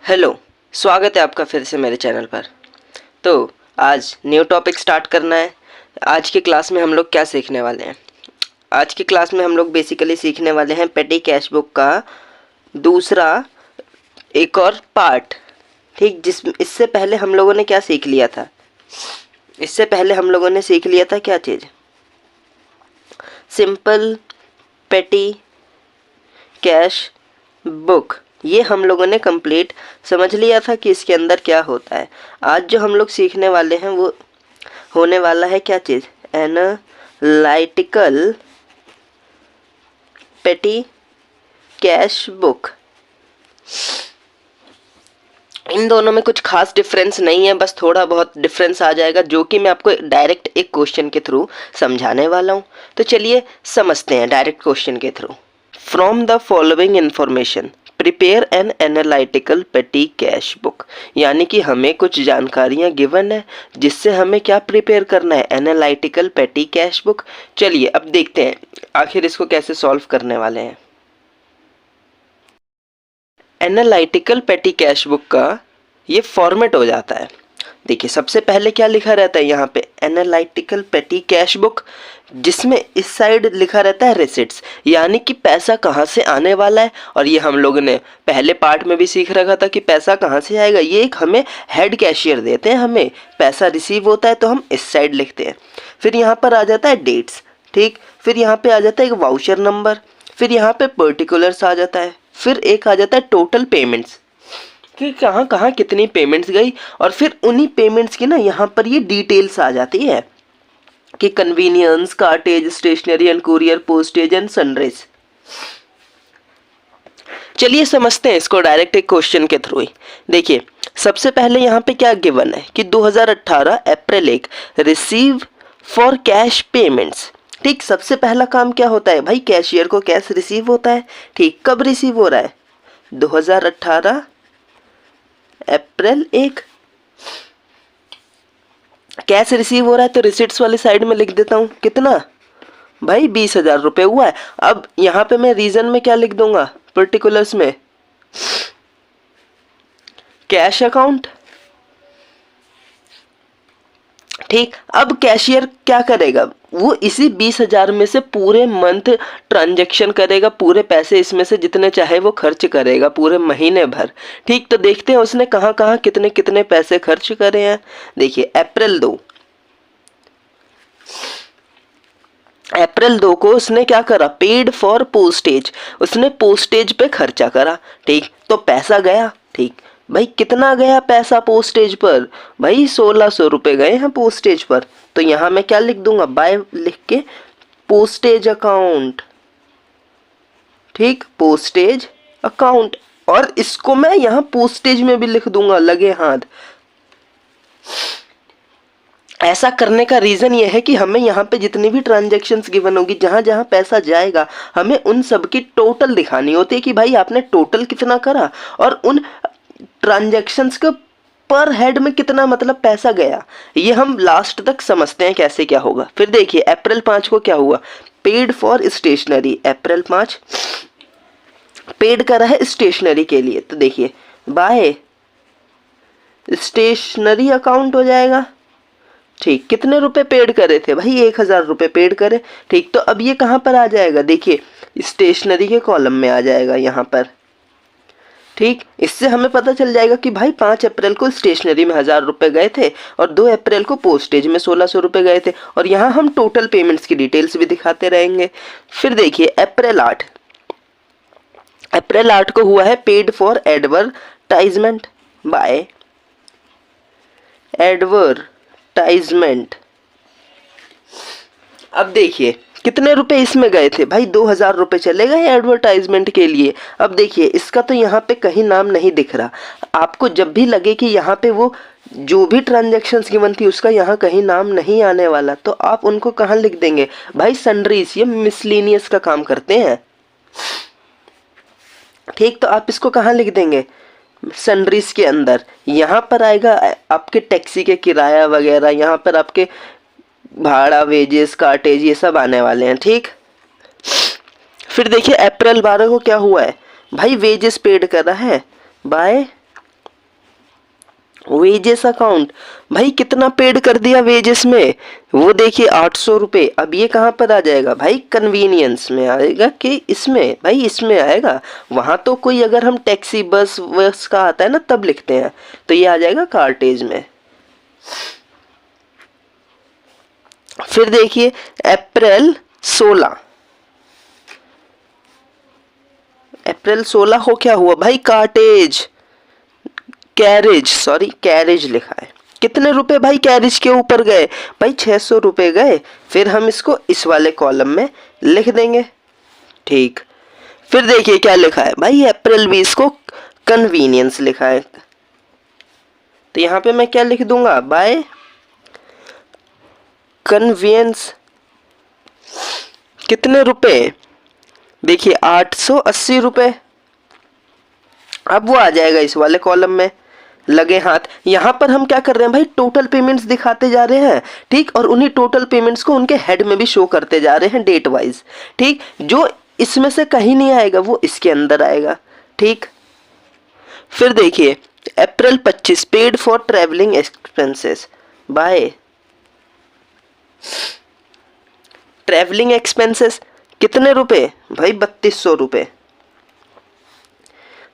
Hello, स्वागत है आपका फिर से मेरे चैनल पर। तो आज न्यू टॉपिक स्टार्ट करना है। आज की क्लास में हम लोग क्या सीखने वाले हैं? आज की क्लास में हम लोग बेसिकली सीखने वाले हैं पेटी कैश बुक का दूसरा एक और पार्ट। ठीक, इससे पहले हम लोगों ने क्या सीख लिया था? इससे पहले हम लोगों ने सीख लिया था क्या चीज़? Simple petty cash book. ये हम लोगों ने कंप्लीट समझ लिया था कि इसके अंदर क्या होता है। आज जो हम लोग सीखने वाले हैं वो होने वाला है क्या चीज़? Analytical petty cash book. इन दोनों में कुछ खास डिफरेंस नहीं है, बस थोड़ा बहुत डिफरेंस आ जाएगा जो कि मैं आपको डायरेक्ट एक क्वेश्चन के थ्रू समझाने वाला हूँ। तो चलिए समझते हैं डायरेक्ट क्वेश्चन के through. From the following information prepare an analytical petty cash book. यानी कि हमें कुछ जानकारियाँ गिवन है जिससे हमें क्या प्रिपेयर करना है? Analytical petty cash book. चलिए अब देखते हैं आखिर इसको कैसे सॉल्व करने वाले हैं। एनालिटिकल पेटी कैश बुक का ये फॉर्मेट हो जाता है। देखिए सबसे पहले क्या लिखा रहता है यहाँ पे? एनालिटिकल पेटी कैश बुक, जिसमें इस साइड लिखा रहता है रिसिट्स, यानी कि पैसा कहाँ से आने वाला है। और ये हम लोगों ने पहले पार्ट में भी सीख रखा था कि पैसा कहाँ से आएगा। ये एक हमें हेड कैशियर देते हैं, हमें पैसा रिसीव होता है तो हम इस साइड लिखते हैं। फिर यहाँ पर आ जाता है डेट्स, ठीक। फिर यहाँ पे आ जाता है एक वाउचर नंबर। फिर यहाँ पे पर्टिकुलर्स आ जाता है। फिर एक आ जाता है टोटल पेमेंट्स, कि कहाँ कहाँ कितनी पेमेंट्स गई। और फिर उन्हीं पेमेंट्स की ना यहाँ पर ये डिटेल्स आ जाती है कि convenience, cartage, stationery and courier, postage and sundries. चलिए समझते हैं इसको डायरेक्ट एक क्वेश्चन के थ्रू ही। देखिए सबसे पहले यहाँ पे क्या गिवन है कि 2018 अप्रैल 1 रिसीव फॉर कैश पेमेंट्स। ठीक, सबसे पहला काम क्या होता है भाई? कैशियर को कैश रिसीव होता है। ठीक, कब रिसीव हो रहा है? 2018 अप्रैल 1 कैश रिसीव हो रहा है। तो रिसिट्स वाली साइड में लिख देता हूँ कितना भाई? 20,000 रुपये हुआ है। अब यहाँ पे मैं रीजन में क्या लिख दूंगा? पर्टिकुलर्स में कैश अकाउंट। ठीक, अब कैशियर क्या करेगा? वो इसी 20,000 में से पूरे मंथ ट्रांजैक्शन करेगा, पूरे पैसे इसमें से जितने चाहे वो खर्च करेगा पूरे महीने भर। ठीक, तो देखते हैं उसने कहाँ कहाँ कितने कितने पैसे खर्च करे हैं। देखिए अप्रैल 2 को उसने क्या करा? Paid for postage. उसने पोस्टेज पे खर्चा करा। ठीक, तो पैसा गया। ठीक भाई, कितना गया पैसा पोस्टेज पर? भाई 1,600 रुपये गए हैं पोस्टेज पर। तो यहाँ मैं क्या लिख दूंगा? बाय लिख के पोस्टेज अकाउंट। ठीक, पोस्टेज अकाउंट। और इसको मैं यहाँ पोस्टेज में भी लिख दूंगा लगे हाथ। ऐसा करने का रीज़न ये है कि हमें यहाँ पे जितनी भी ट्रांजैक्शंस गिवन होगी, जहाँ जहाँ पैसा जाएगा, हमें उन सब की टोटल दिखानी होती है कि भाई आपने टोटल कितना करा और उन ट्रांजैक्शंस के पर हेड में कितना मतलब पैसा गया। ये हम लास्ट तक समझते हैं कैसे क्या होगा। फिर देखिए अप्रैल 5 को क्या हुआ? Paid for stationery. April 5 paid करा है स्टेशनरी के लिए। तो देखिए बाय स्टेशनरी अकाउंट हो जाएगा। ठीक, कितने रुपए पेड करे थे भाई? 1,000 रुपये पेड करे। ठीक, तो अब ये कहाँ पर आ जाएगा? देखिए स्टेशनरी के कॉलम में आ जाएगा यहाँ पर। ठीक, इससे हमें पता चल जाएगा कि भाई 5 अप्रैल को स्टेशनरी में 1,000 रुपये गए थे और 2 अप्रैल को पोस्टेज में 1,600 रुपये गए थे। और यहाँ हम टोटल पेमेंट्स की डिटेल्स भी दिखाते रहेंगे। फिर देखिए अप्रैल 8 को हुआ है paid for advertisement by advertisement. अब देखिए कितने रुपए इसमें गए थे भाई? 2,000 रुपये चले गए एडवर्टाइजमेंट के लिए। अब देखिए इसका तो यहाँ पे कहीं नाम नहीं दिख रहा। आपको जब भी लगे कि यहाँ पे वो जो भी ट्रांजैक्शंस गिवन थी उसका यहाँ कहीं नाम नहीं आने वाला, तो आप उनको कहाँ लिख देंगे भाई? सनराइज। ये मिसलेनियस का काम करते हैं। ठीक, तो आप इसको कहाँ लिख देंगे? सनराइज के अंदर। यहाँ पर आएगा आपके टैक्सी के किराया वगैरह, यहाँ पर आपके भाड़ा, वेजेस, कार्टेज, ये सब आने वाले हैं। ठीक, फिर देखिए अप्रैल 12 को क्या हुआ है भाई? वेजेस पेड करा है बाय वेजेस अकाउंट, भाई कितना पेड कर दिया वेजेस में, वो देखिए 800 रुपये। अब ये कहाँ पर आ जाएगा भाई, कन्वीनियंस में आएगा कि इसमें, भाई इसमें आएगा। वहाँ तो कोई अगर हम टैक्सी बस वस का आता है ना तब लिखते हैं, तो ये आ जाएगा कार्टेज में। फिर देखिए अप्रैल 16, अप्रैल 16 को क्या हुआ भाई, कार्टेज, कैरेज, सॉरी कैरेज लिखा है। कितने रुपए भाई कैरेज के ऊपर गए, भाई 600 रुपए गए। फिर हम इसको इस वाले कॉलम में लिख देंगे। ठीक, फिर देखिए क्या लिखा है भाई, अप्रैल 20 को कन्वीनियंस लिखा है, तो यहां पे मैं क्या लिख दूंगा, बाय कन्वीनियंस। कितने रुपए, देखिए 880 रुपए। अब वो आ जाएगा इस वाले कॉलम में, लगे हाथ। यहां पर हम क्या कर रहे हैं भाई, टोटल पेमेंट्स दिखाते जा रहे हैं, ठीक, और उन्हीं टोटल पेमेंट्स को उनके हेड में भी शो करते जा रहे हैं डेट वाइज, ठीक। जो इसमें से कहीं नहीं आएगा वो इसके अंदर आएगा, ठीक। फिर देखिए April 25 paid for travelling expenses by travelling expenses, कितने रुपए भाई, 3200 रुपए,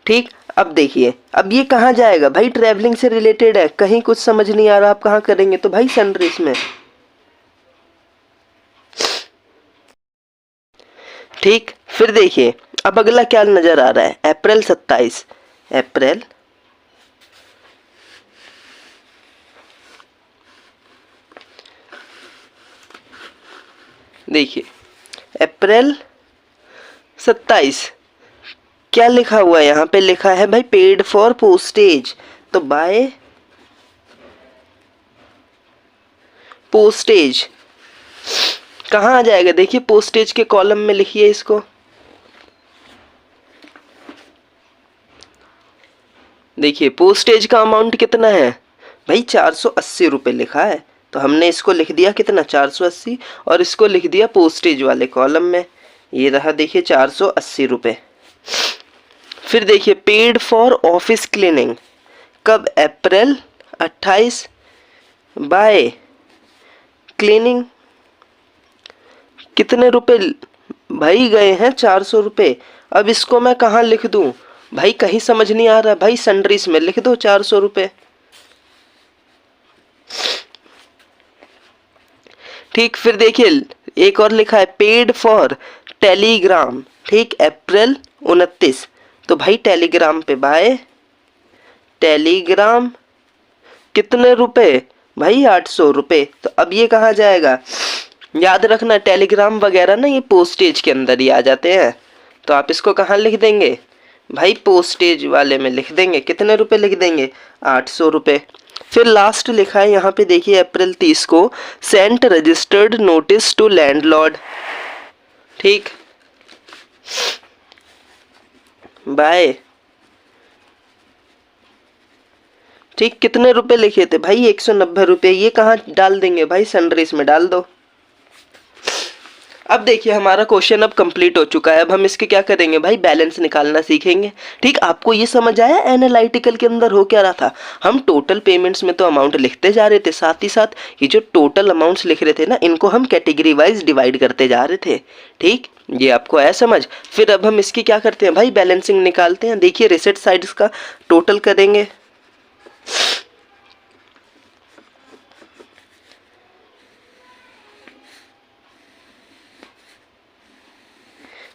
ठीक। अब देखिए अब ये कहाँ जाएगा भाई, ट्रैवलिंग से रिलेटेड है, कहीं कुछ समझ नहीं आ रहा आप कहाँ करेंगे, तो भाई सनराइज में, ठीक। फिर देखिए अब अगला क्या नजर आ रहा है, अप्रैल 27, अप्रैल देखिए अप्रैल 27 क्या लिखा हुआ है, यहाँ पे लिखा है भाई पेड फॉर पोस्टेज, तो बाय पोस्टेज कहाँ आ जाएगा, देखिए पोस्टेज के कॉलम में लिखिए इसको, देखिए पोस्टेज का अमाउंट कितना है भाई, 480 रुपये लिखा है, तो हमने इसको लिख दिया कितना 480, और इसको लिख दिया पोस्टेज वाले कॉलम में, ये रहा देखिए 480 रुपये। फिर देखिए पेड फॉर ऑफिस क्लीनिंग, कब, अप्रैल 28 बाय क्लीनिंग, कितने रुपए भाई गए हैं, 400 रुपये। अब इसको मैं कहाँ लिख दूं भाई, कहीं समझ नहीं आ रहा भाई, सन्ड्रीज में लिख दो 400 रुपये, ठीक। फिर देखिए एक और लिखा है पेड फॉर टेलीग्राम, ठीक, अप्रैल 29, तो भाई टेलीग्राम पे बाय टेलीग्राम, कितने रुपए भाई, 800 रुपये। तो अब ये कहाँ जाएगा, याद रखना टेलीग्राम वगैरह ना ये पोस्टेज के अंदर ही आ जाते हैं, तो आप इसको कहाँ लिख देंगे भाई, पोस्टेज वाले में लिख देंगे, कितने रुपए लिख देंगे, 800 रुपये। फिर लास्ट लिखा है यहाँ पे देखिए अप्रैल 30 को sent registered notice to landlord, ठीक, बाय, ठीक। कितने रुपए लिखे थे भाई, 190 रुपये, ये कहाँ डाल देंगे भाई, सनराइज में डाल दो। अब देखिए हमारा क्वेश्चन अब कंप्लीट हो चुका है, अब हम इसके क्या करेंगे भाई, बैलेंस निकालना सीखेंगे, ठीक। आपको ये समझ आया एनालिटिकल के अंदर हो क्या रहा था, हम टोटल पेमेंट्स में तो अमाउंट लिखते जा रहे थे, साथ ही साथ ये जो टोटल अमाउंट्स लिख रहे थे ना, इनको हम कैटेगरी वाइज डिवाइड करते जा रहे थे, ठीक। ये आपको आया समझ। फिर अब हम इसकी क्या करते हैं भाई, बैलेंसिंग निकालते हैं। देखिए रिसिट साइड्स का टोटल करेंगे,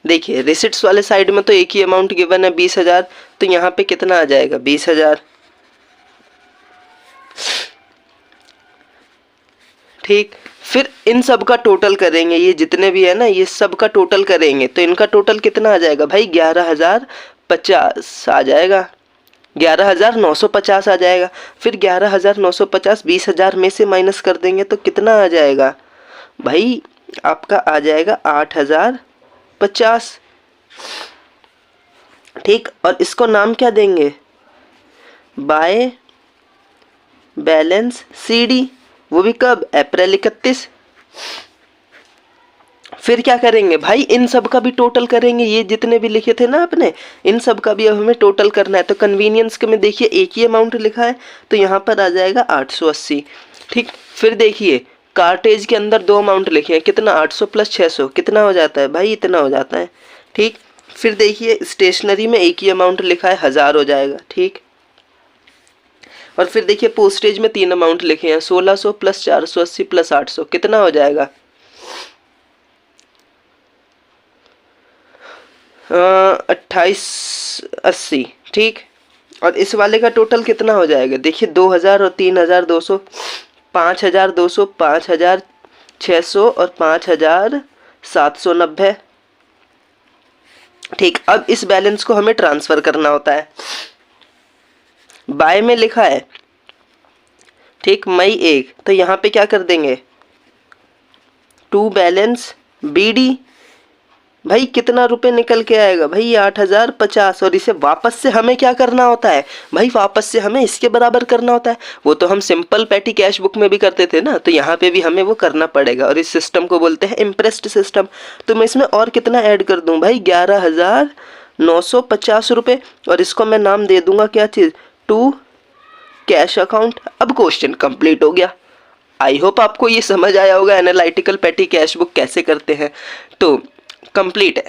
देखिए रिसिट्स वाले साइड में तो एक ही अमाउंट गिवन है 20,000, तो यहाँ पे कितना आ जाएगा 20,000, ठीक। फिर इन सब का टोटल करेंगे, ये जितने भी है ना ये सब का टोटल करेंगे, तो इनका टोटल कितना आ जाएगा भाई, 11,050 आ जाएगा, 11,950 आ जाएगा। फिर 11,950 20,000 में से माइनस कर देंगे तो कितना आ जाएगा भाई, आपका आ जाएगा 8,050, ठीक। और इसको नाम क्या देंगे, बाय बैलेंस सीडी, वो भी कब, अप्रैल 31। फिर क्या करेंगे भाई, इन सब का भी टोटल करेंगे, ये जितने भी लिखे थे ना आपने, इन सब का भी अब हमें टोटल करना है। तो कन्वीनियंस के में देखिए एक ही अमाउंट लिखा है, तो यहाँ पर आ जाएगा 880। ठीक, फिर देखिए कार्टेज के अंदर दो अमाउंट लिखे हैं, कितना 800 प्लस 600 कितना हो जाता है भाई, इतना हो जाता है। ठीक, फिर देखिए स्टेशनरी में एक ही अमाउंट लिखा है, 1000 हो जाएगा। ठीक, और फिर देखिए पोस्टेज में 3 अमाउंट लिखे हैं, 1600 प्लस 480 प्लस 800 कितना हो जाएगा, 2880। ठीक, और इस वाले का टोटल कितना हो जाएगा, देखिए 2000 और 3200, 5200, 5600 और 5790। ठीक, अब इस बैलेंस को हमें ट्रांसफर करना होता है। बाय में लिखा है, ठीक, मई 1, तो यहाँ पे क्या कर देंगे, टू बैलेंस BD। भाई कितना रुपए निकल के आएगा भाई, 8050। और इसे वापस से हमें क्या करना होता है भाई, वापस से हमें इसके बराबर करना होता है। वो तो हम सिंपल पेटी कैश बुक में भी करते थे ना, तो यहाँ पे भी हमें वो करना पड़ेगा। और इस सिस्टम को बोलते हैं इम्प्रेस्ड सिस्टम। तो मैं इसमें और कितना ऐड कर दूं भाई, 11950 रुपये। और इसको मैं नाम दे दूंगा क्या चीज़, टू कैश अकाउंट। अब क्वेश्चन कंप्लीट हो गया। आई होप आपको ये समझ आया होगा एनालिटिकल पेटी कैश बुक कैसे करते हैं। तो कंप्लीट है।